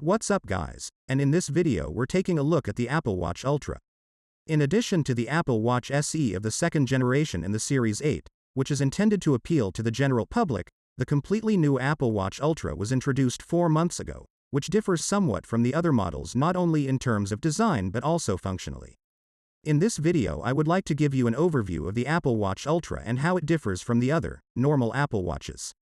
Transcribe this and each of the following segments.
What's up guys, and in this video we're taking a look at the Apple Watch Ultra. In addition to the Apple Watch SE of the second generation and the Series 8, which is intended to appeal to the general public, the completely new Apple Watch Ultra was introduced 4 months ago, which differs somewhat from the other models not only in terms of design but also functionally. In this video I would like to give you an overview of the Apple Watch Ultra and how it differs from the other, normal Apple Watches.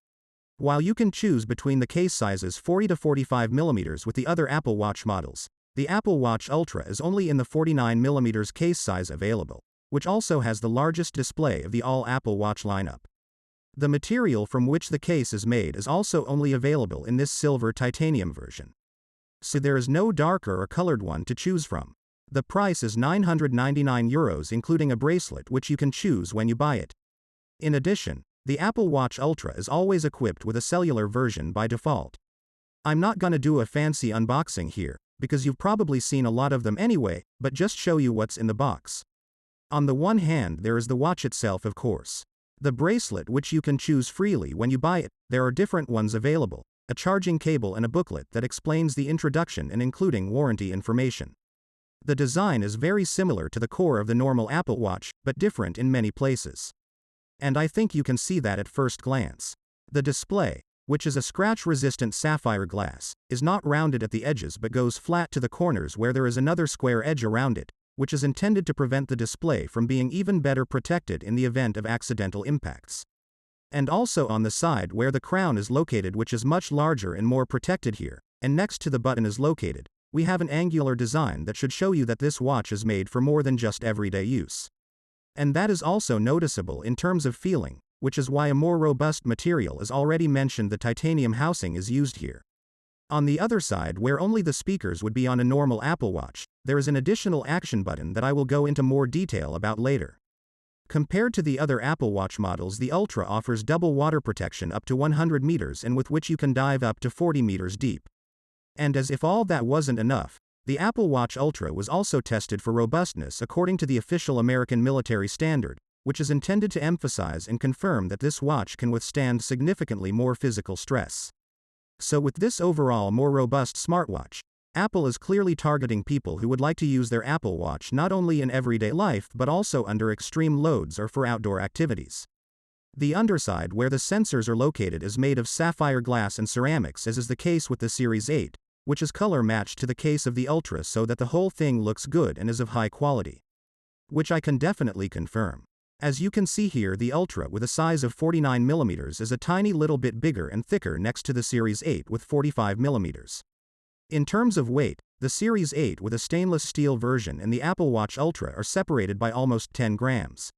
While you can choose between the case sizes 40 to 45 mm with the other Apple Watch models, the Apple Watch Ultra is only in the 49 mm case size available, which also has the largest display of the all Apple Watch lineup. The material from which the case is made is also only available in this silver titanium version. So there is no darker or colored one to choose from. The price is €999 including a bracelet which you can choose when you buy it. In addition, the Apple Watch Ultra is always equipped with a cellular version by default. I'm not gonna do a fancy unboxing here, because you've probably seen a lot of them anyway, but just show you what's in the box. On the one hand there is the watch itself of course. The bracelet which you can choose freely when you buy it, there are different ones available, a charging cable and a booklet that explains the introduction and including warranty information. The design is very similar to the core of the normal Apple Watch, but different in many places. And I think you can see that at first glance. The display, which is a scratch-resistant sapphire glass, is not rounded at the edges but goes flat to the corners where there is another square edge around it, which is intended to prevent the display from being even better protected in the event of accidental impacts. And also on the side where the crown is located, which is much larger and more protected here, and next to the button is located, we have an angular design that should show you that this watch is made for more than just everyday use. And that is also noticeable in terms of feeling, which is why a more robust material, as already mentioned, the titanium housing is used here. On the other side, where only the speakers would be on a normal Apple Watch, there is an additional action button that I will go into more detail about later. Compared to the other Apple Watch models, the Ultra offers double water protection up to 100 meters and with which you can dive up to 40 meters deep. And as if all that wasn't enough, the Apple Watch Ultra was also tested for robustness according to the official American military standard, which is intended to emphasize and confirm that this watch can withstand significantly more physical stress. So with this overall more robust smartwatch, Apple is clearly targeting people who would like to use their Apple Watch not only in everyday life but also under extreme loads or for outdoor activities. The underside where the sensors are located is made of sapphire glass and ceramics, as is the case with the Series 8, which is color matched to the case of the Ultra so that the whole thing looks good and is of high quality. Which I can definitely confirm. As you can see here, the Ultra with a size of 49 mm is a tiny little bit bigger and thicker next to the Series 8 with 45 mm. In terms of weight, the Series 8 with a stainless steel version and the Apple Watch Ultra are separated by almost 10 grams.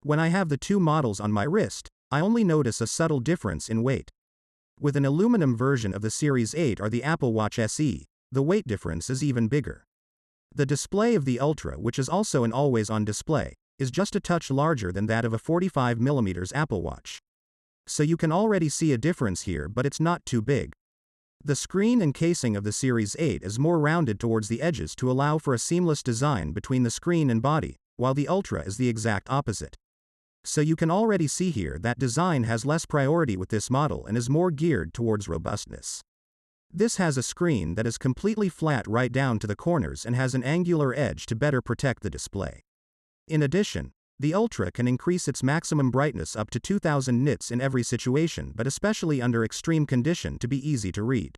When I have the two models on my wrist, I only notice a subtle difference in weight. With an aluminum version of the Series 8 or the Apple Watch SE, the weight difference is even bigger. The display of the Ultra, which is also an always-on display, is just a touch larger than that of a 45 mm Apple Watch. So you can already see a difference here, but it's not too big. The screen and casing of the Series 8 is more rounded towards the edges to allow for a seamless design between the screen and body, while the Ultra is the exact opposite. So you can already see here that design has less priority with this model and is more geared towards robustness. This has a screen that is completely flat right down to the corners and has an angular edge to better protect the display. In addition, the Ultra can increase its maximum brightness up to 2000 nits in every situation, but especially under extreme condition, to be easy to read.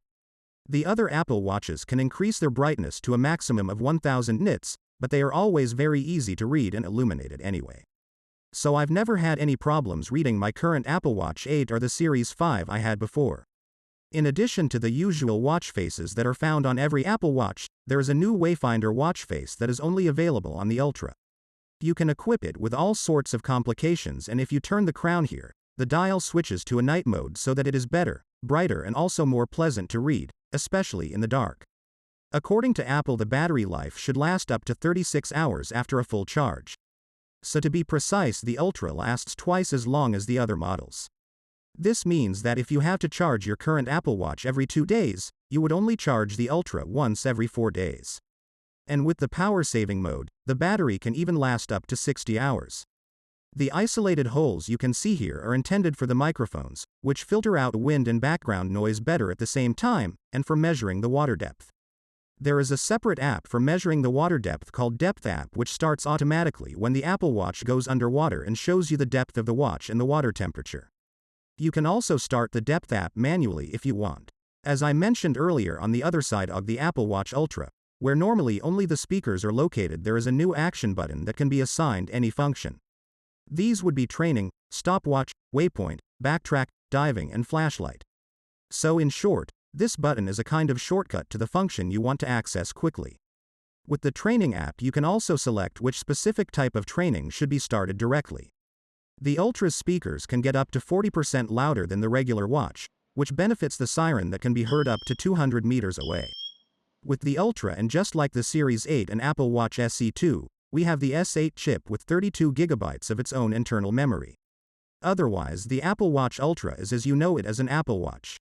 The other Apple Watches can increase their brightness to a maximum of 1000 nits, but they are always very easy to read and illuminated anyway. So I've never had any problems reading my current Apple Watch 8 or the Series 5 I had before. In addition to the usual watch faces that are found on every Apple Watch, there is a new Wayfinder watch face that is only available on the Ultra. You can equip it with all sorts of complications, and if you turn the crown here, the dial switches to a night mode so that it is better, brighter and also more pleasant to read, especially in the dark. According to Apple, the battery life should last up to 36 hours after a full charge. So to be precise, the Ultra lasts twice as long as the other models. This means that if you have to charge your current Apple Watch every 2 days, you would only charge the Ultra once every 4 days. And with the power saving mode, the battery can even last up to 60 hours. The isolated holes you can see here are intended for the microphones, which filter out wind and background noise better at the same time, and for measuring the water depth. There is a separate app for measuring the water depth called Depth App, which starts automatically when the Apple Watch goes underwater and shows you the depth of the watch and the water temperature. You can also start the Depth App manually if you want. As I mentioned earlier, on the other side of the Apple Watch Ultra, where normally only the speakers are located, there is a new action button that can be assigned any function. These would be training, stopwatch, waypoint, backtrack, diving, and flashlight. So in short, this button is a kind of shortcut to the function you want to access quickly. With the training app, you can also select which specific type of training should be started directly. The Ultra's speakers can get up to 40% louder than the regular watch, which benefits the siren that can be heard up to 200 meters away. With the Ultra, and just like the Series 8 and Apple Watch SE 2, we have the S8 chip with 32 gigabytes of its own internal memory. Otherwise, the Apple Watch Ultra is as you know it as an Apple Watch.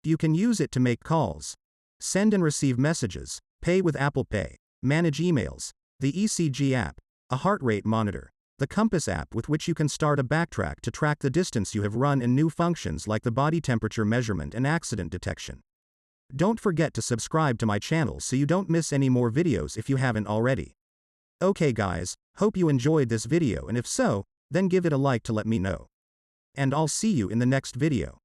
You can use it to make calls, send and receive messages, pay with Apple Pay, manage emails, the ECG app, a heart rate monitor, the Compass app with which you can start a backtrack to track the distance you have run, and new functions like the body temperature measurement and accident detection. Don't forget to subscribe to my channel so you don't miss any more videos if you haven't already. Okay guys, hope you enjoyed this video, and if so, then give it a like to let me know. And I'll see you in the next video.